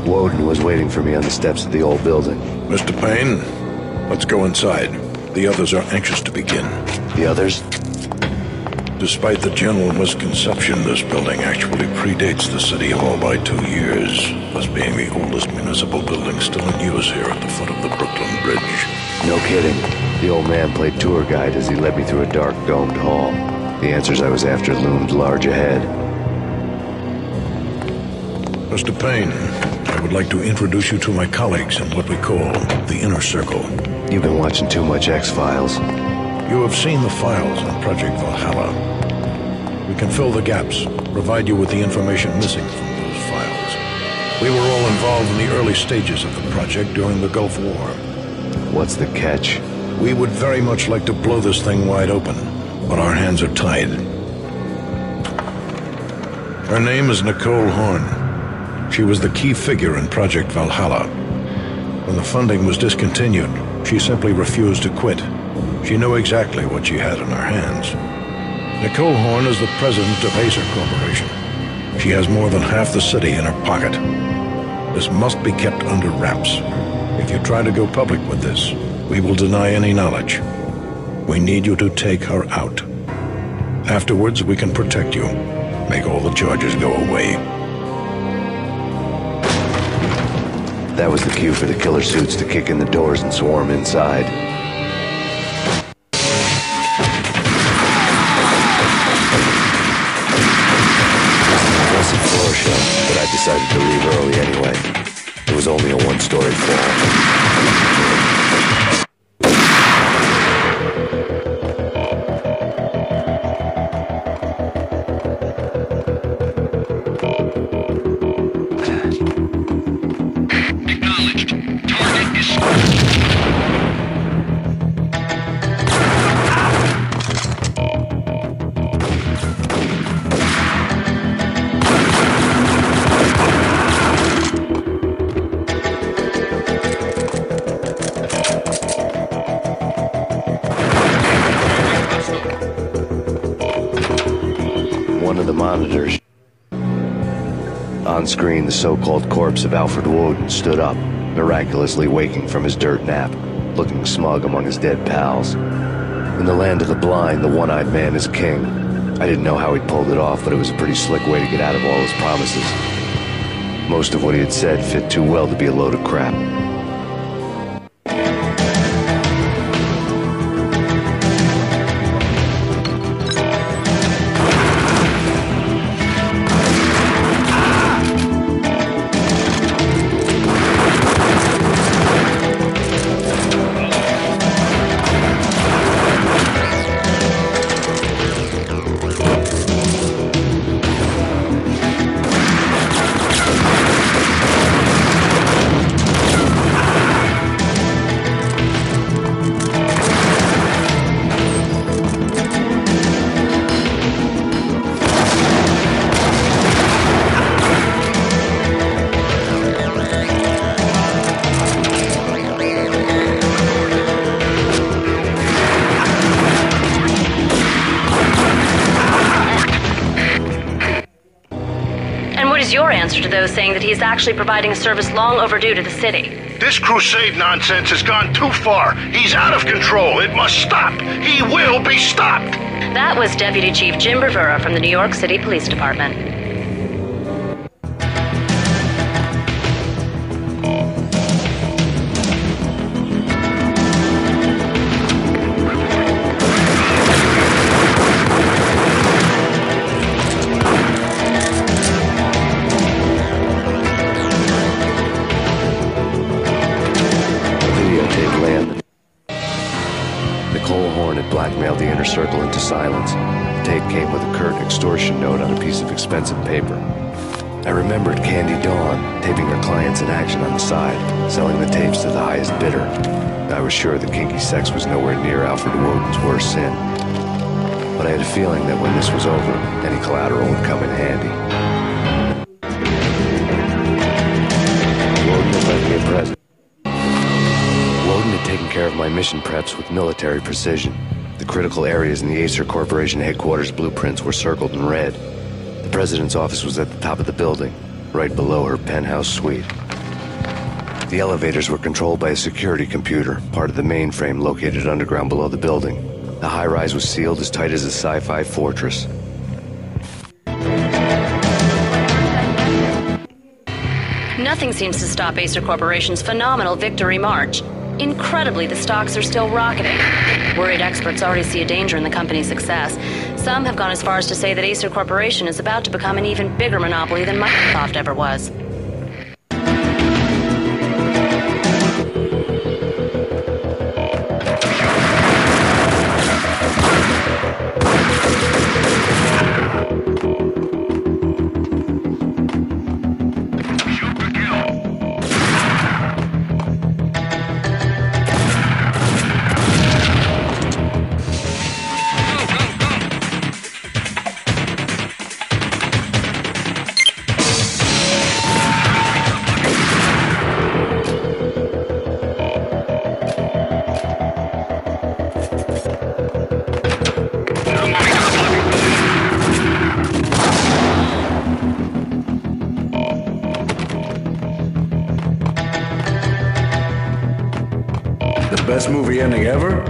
Woden was waiting for me on the steps of the old building. Mr. Payne, let's go inside. The others are anxious to begin. The others? Despite the general misconception, this building actually predates the City Hall by 2 years, thus being the oldest municipal building still in use here at the foot of the Brooklyn Bridge. No kidding. The old man played tour guide as he led me through a dark, domed hall. The answers I was after loomed large ahead. Mr. Payne, I would like to introduce you to my colleagues in what we call the Inner Circle. You've been watching too much X-Files. You have seen the files on Project Valhalla. We can fill the gaps, provide you with the information missing from those files. We were all involved in the early stages of the project during the Gulf War. What's the catch? We would very much like to blow this thing wide open, but our hands are tied. Her name is Nicole Horn. She was the key figure in Project Valhalla. When the funding was discontinued, she simply refused to quit. She knew exactly what she had in her hands. Nicole Horn is the president of Acer Corporation. She has more than half the city in her pocket. This must be kept under wraps. If you try to go public with this, we will deny any knowledge. We need you to take her out. Afterwards, we can protect you. Make all the charges go away. That was the cue for the killer suits to kick in the doors and swarm inside. But I decided to leave early anyway. It was only a one-story floor. One of the monitors. On screen, the so-called corpse of Alfred Woden stood up, miraculously waking from his dirt nap, looking smug among his dead pals. In the land of the blind, the one-eyed man is king. I didn't know how he'd pulled it off, but it was a pretty slick way to get out of all his promises. Most of what he had said fit too well to be a load of crap. Your answer to those saying that he is actually providing a service long overdue to the city. This crusade nonsense has gone too far. He's out of control. It must stop. He will be stopped. That was Deputy Chief Jim Bravura from the New York City Police Department. Nicole Horn had blackmailed the Inner Circle into silence. The tape came with a curt extortion note on a piece of expensive paper. I remembered Candy Dawn taping her clients in action on the side, selling the tapes to the highest bidder. I was sure that kinky sex was nowhere near Alfred Woden's worst sin. But I had a feeling that when this was over, any collateral would come in handy. Woden had left me a present. Woden had taken care of my mission preps with military precision. The critical areas in the Acer Corporation headquarters blueprints were circled in red. The president's office was at the top of the building, right below her penthouse suite. The elevators were controlled by a security computer, part of the mainframe located underground below the building. The high-rise was sealed as tight as a sci-fi fortress. Nothing seems to stop Acer Corporation's phenomenal victory march. Incredibly, the stocks are still rocketing. Worried experts already see a danger in the company's success. Some have gone as far as to say that Acer Corporation is about to become an even bigger monopoly than Microsoft ever was. Best movie ending ever?